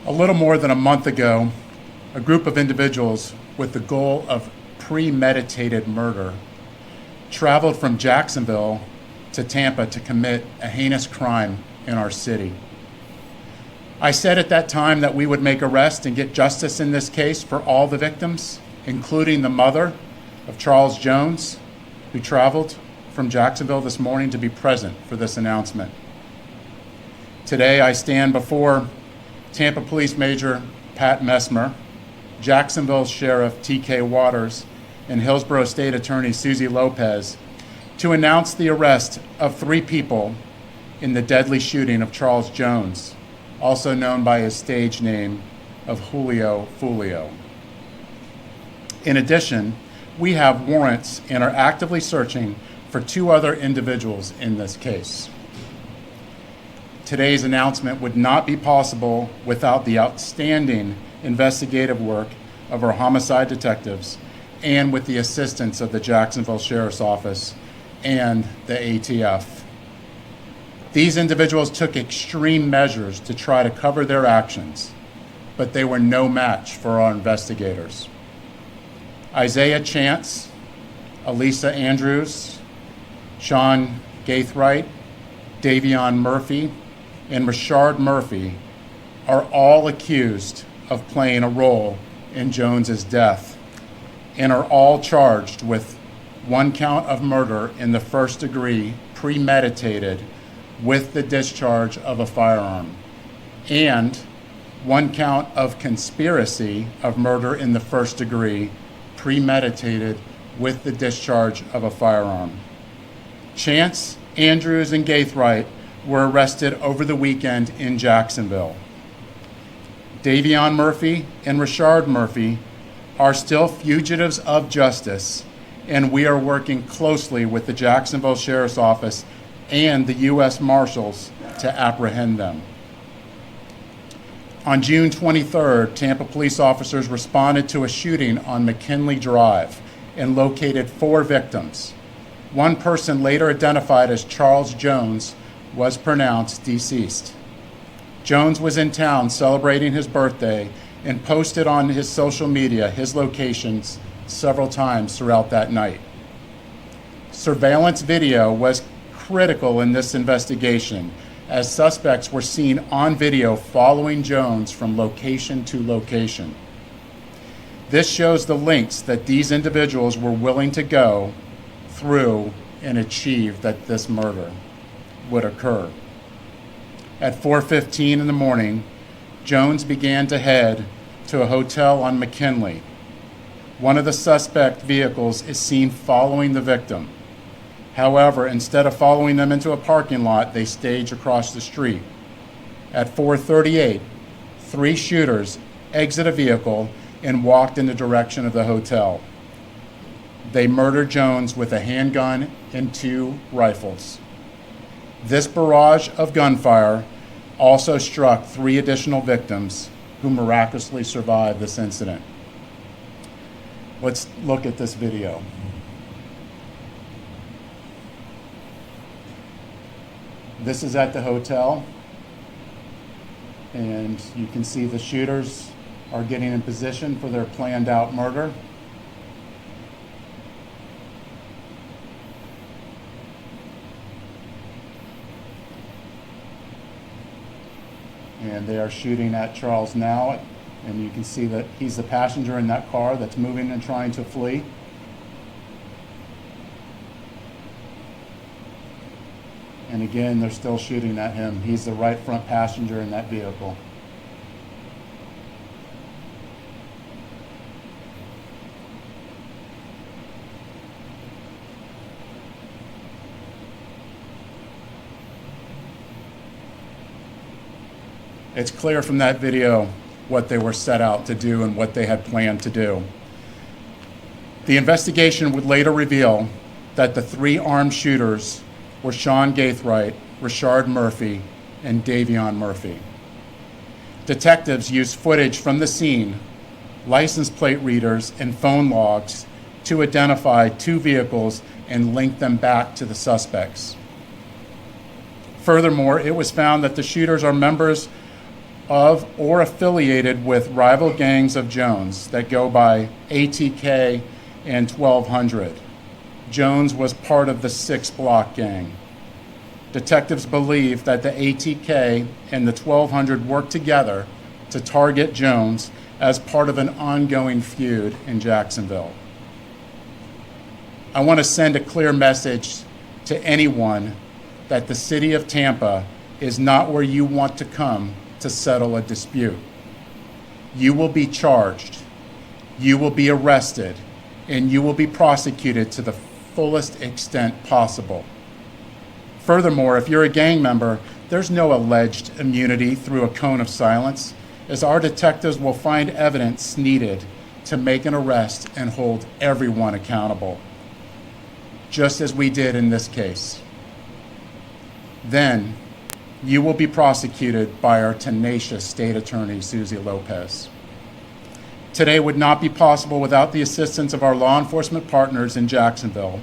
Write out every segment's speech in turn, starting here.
A little more than a month ago, a group of individuals with the goal of premeditated murder traveled from Jacksonville to Tampa to commit a heinous crime in our city. I said at that time that we would make arrests and get justice in this case for all the victims, including the mother of Charles Jones, who traveled from Jacksonville this morning to be present for this announcement. Today I stand before Tampa Police Major Pat Messmer, Jacksonville Sheriff T.K. Waters, and Hillsborough State Attorney Susie Lopez to announce the arrest of 3 people in the deadly shooting of Charles Jones, also known by his stage name of Julio Foolio. In addition, we have warrants and are actively searching for 2 other individuals in this case. Today's announcement would not be possible without the outstanding investigative work of our homicide detectives and with the assistance of the Jacksonville Sheriff's Office and the ATF. These individuals took extreme measures to try to cover their actions, but they were no match for our investigators. Isaiah Chance, Elisa Andrews, Sean Gaithright, Davion Murphy, and Rashard Murphy are all accused of playing a role in Jones's death and are all charged with 1 count of murder in the first degree, premeditated with the discharge of a firearm, and 1 count of conspiracy of murder in the first degree, premeditated with the discharge of a firearm. Chance, Andrews, and Gaithright were arrested over the weekend in Jacksonville. Davion Murphy and Rashard Murphy are still fugitives of justice, and we are working closely with the Jacksonville Sheriff's Office and the U.S. Marshals to apprehend them. On June 23rd, Tampa police officers responded to a shooting on McKinley Drive and located 4 victims. 1 person, later identified as Charles Jones, was pronounced deceased. Jones was in town celebrating his birthday and posted on his social media his locations several times throughout that night. Surveillance video was critical in this investigation, as suspects were seen on video following Jones from location to location. This shows the lengths that these individuals were willing to go through and achieve that this murder would occur. At 4:15 in the morning, Jones began to head to a hotel on McKinley. One of the suspect vehicles is seen following the victim. However, instead of following them into a parking lot, they stage across the street. At 4:38, 3 shooters exit a vehicle and walked in the direction of the hotel. They murdered Jones with a handgun and 2 rifles. This barrage of gunfire also struck 3 additional victims who miraculously survived this incident. Let's look at this video. This is at the hotel, and you can see the shooters are getting in position for their planned out murder. And they are shooting at Charles now, and you can see that he's the passenger in that car that's moving and trying to flee. And again, they're still shooting at him. He's the right front passenger in that vehicle. It's clear from that video what they were set out to do and what they had planned to do. The investigation would later reveal that the 3 armed shooters were Sean Gaithright, Rashard Murphy, and Davion Murphy. Detectives used footage from the scene, license plate readers, and phone logs to identify 2 vehicles and link them back to the suspects. Furthermore, it was found that the shooters are members of or affiliated with rival gangs of Jones that go by ATK and 1200. Jones was part of the 6 Block gang. Detectives believe that the ATK and the 1200 worked together to target Jones as part of an ongoing feud in Jacksonville. I want to send a clear message to anyone that the city of Tampa is not where you want to come to settle a dispute. You will be charged, you will be arrested, and you will be prosecuted to the fullest extent possible. Furthermore, if you're a gang member, there's no alleged immunity through a cone of silence, as our detectives will find evidence needed to make an arrest and hold everyone accountable, just as we did in this case. Then, you will be prosecuted by our tenacious state attorney, Susie Lopez. Today would not be possible without the assistance of our law enforcement partners in Jacksonville,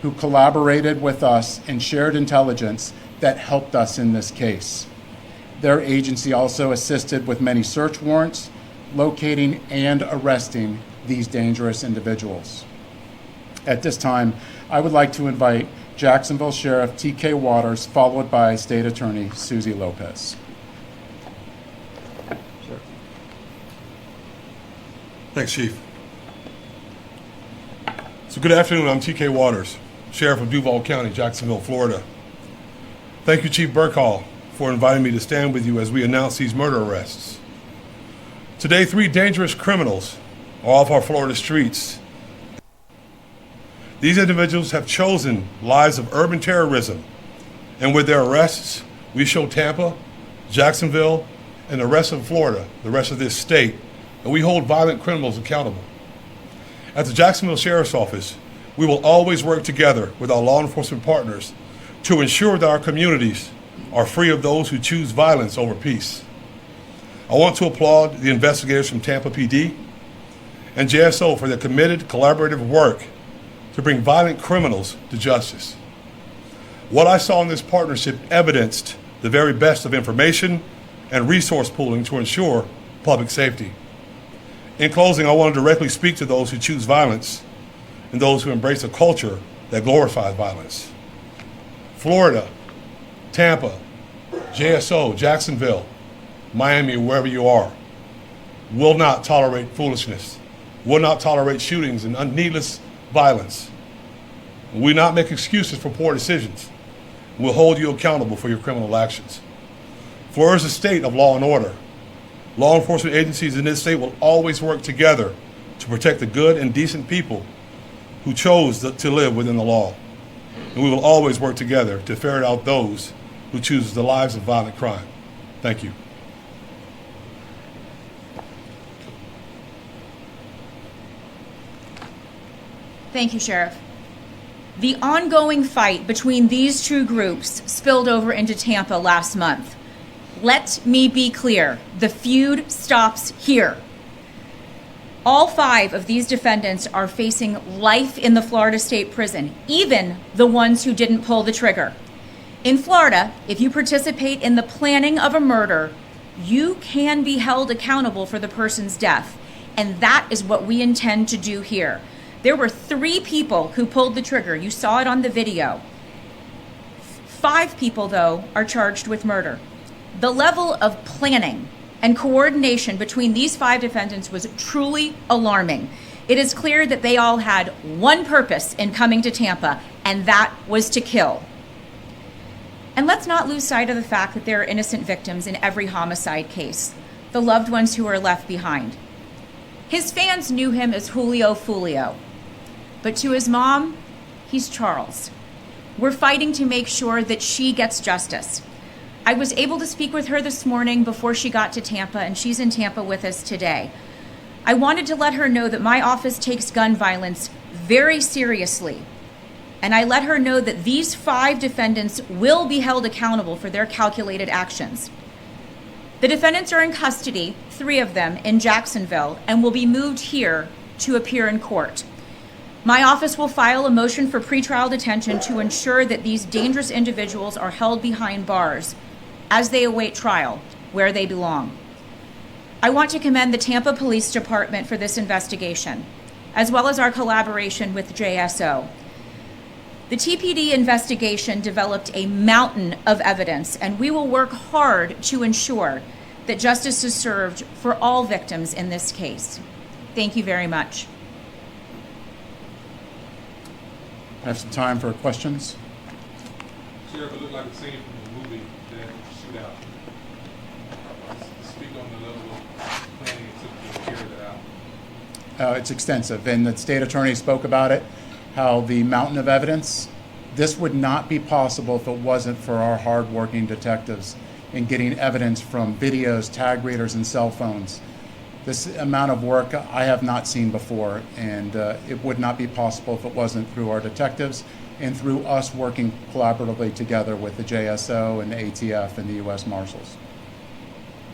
who collaborated with us and shared intelligence that helped us in this case. Their agency also assisted with many search warrants, locating and arresting these dangerous individuals. At this time, I would like to invite Jacksonville Sheriff T.K. Waters, followed by State Attorney Susie Lopez. Sure. Thanks, Chief. So good afternoon, I'm T.K. Waters, Sheriff of Duval County, Jacksonville, Florida. Thank you, Chief Burkhall, for inviting me to stand with you as we announce these murder arrests. Today, 3 dangerous criminals are off our Florida streets. These individuals have chosen lives of urban terrorism, and with their arrests, we show Tampa, Jacksonville, and the rest of Florida, the rest of this state, that we hold violent criminals accountable. At the Jacksonville Sheriff's Office, we will always work together with our law enforcement partners to ensure that our communities are free of those who choose violence over peace. I want to applaud the investigators from Tampa PD and JSO for their committed collaborative work to bring violent criminals to justice. What I saw in this partnership evidenced the very best of information and resource pooling to ensure public safety. In closing, I want to directly speak to those who choose violence and those who embrace a culture that glorifies violence. Florida, Tampa, JSO, Jacksonville, Miami, wherever you are, will not tolerate foolishness, will not tolerate shootings and needless violence. We will not make excuses for poor decisions. We'll hold you accountable for your criminal actions. Florida is a state of law and order. Law enforcement agencies in this state will always work together to protect the good and decent people who chose to live within the law. And we will always work together to ferret out those who choose the lives of violent crime. Thank you. Thank you, Sheriff. The ongoing fight between these 2 groups spilled over into Tampa last month. Let me be clear, the feud stops here. All 5 of these defendants are facing life in the Florida State Prison, even the ones who didn't pull the trigger. In Florida, if you participate in the planning of a murder, you can be held accountable for the person's death, and that is what we intend to do here. There were 3 people who pulled the trigger. You saw it on the video. 5 people, though, are charged with murder. The level of planning and coordination between these 5 defendants was truly alarming. It is clear that they all had one purpose in coming to Tampa, and that was to kill. And let's not lose sight of the fact that there are innocent victims in every homicide case, the loved ones who are left behind. His fans knew him as Julio Foolio, but to his mom, he's Charles. We're fighting to make sure that she gets justice. I was able to speak with her this morning before she got to Tampa, and she's in Tampa with us today. I wanted to let her know that my office takes gun violence very seriously, and I let her know that these 5 defendants will be held accountable for their calculated actions. The defendants are in custody, 3 of them, in Jacksonville, and will be moved here to appear in court. My office will file a motion for pretrial detention to ensure that these dangerous individuals are held behind bars as they await trial, where they belong. I want to commend the Tampa Police Department for this investigation, as well as our collaboration with JSO. The TPD investigation developed a mountain of evidence, and we will work hard to ensure that justice is served for all victims in this case. Thank you very much. I have some time for questions. Sheriff, it looked like a scene from a movie, that shootout. Speak on the level of planning it took to carry that out. It's extensive, and the state attorney spoke about it, how the mountain of evidence, this would not be possible if it wasn't for our hardworking detectives in getting evidence from videos, tag readers, and cell phones. This amount of work I have not seen before, and it would not be possible if it wasn't through our detectives and through us working collaboratively together with the JSO and the ATF and the U.S. Marshals.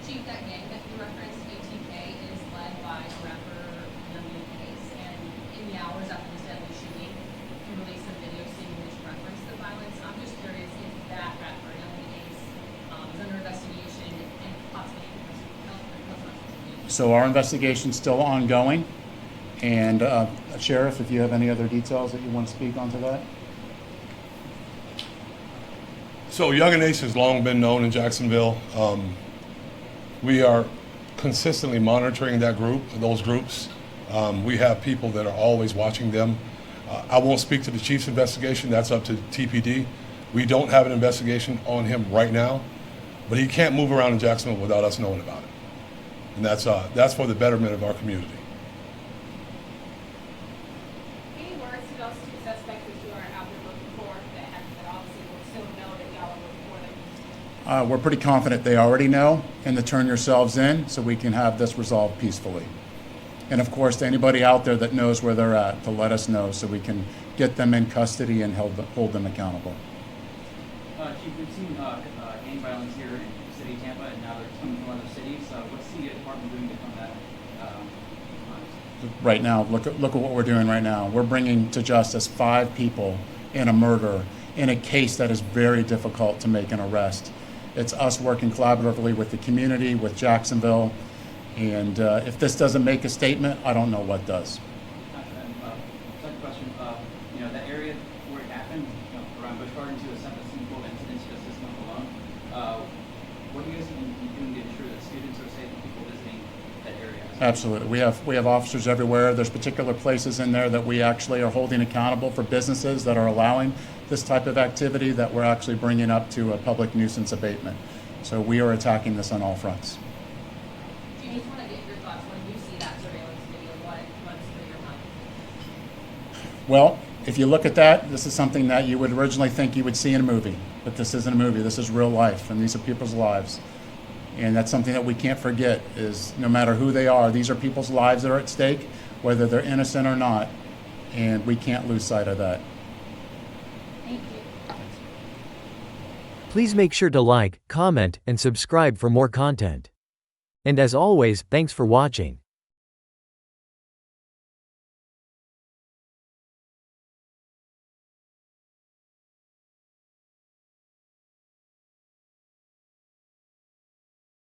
Chief, that gang that you referenced, ATK, is led by rapper Julio Foolio, and in the hours after this deadly shooting, you released some video seeing which reference the violence. I'm just curious if that rapper, Julio is under investigation and possibly held. So our investigation's still ongoing, and Sheriff, if you have any other details that you want to speak onto that? So Young and Ace has long been known in Jacksonville. We are consistently monitoring those groups. We have people that are always watching them. I won't speak to the chief's investigation. That's up to TPD. We don't have an investigation on him right now, but he can't move around in Jacksonville without us knowing about it. And that's for the betterment of our community. Any words to those two suspects that you are out there looking for that obviously will still know that y'all are looking for them? We're pretty confident they already know, and to turn yourselves in so we can have this resolved peacefully. And of course, to anybody out there that knows where they're at, to let us know so we can get them in custody and hold them accountable. Chief, we've seen gang violence here in the city of Tampa, and now they're coming from other cities. What's the department doing to combat Right now, look at what we're doing right now. We're bringing to justice 5 people in a murder in a case that is very difficult to make an arrest. It's us working collaboratively with the community, with Jacksonville, and if this doesn't make a statement, I don't know what does. Second question, that area where it happened, around Busch Gardens, you assessed a single incidents just this month alone. What do you guys been doing to ensure that students are safe and people visiting that area? Absolutely. We have officers everywhere. There's particular places in there that we actually are holding accountable for businesses that are allowing this type of activity that we're actually bringing up to a public nuisance abatement. So we are attacking this on all fronts. I just want to get your thoughts when you see that surveillance video. What's through your mind? Well, if you look at that, this is something that you would originally think you would see in a movie, but this isn't a movie. This is real life, and these are people's lives. And that's something that we can't forget is no matter who they are, these are people's lives that are at stake, whether they're innocent or not, and we can't lose sight of that. Thank you. Please make sure to like, comment, and subscribe for more content. And as always, thanks for watching.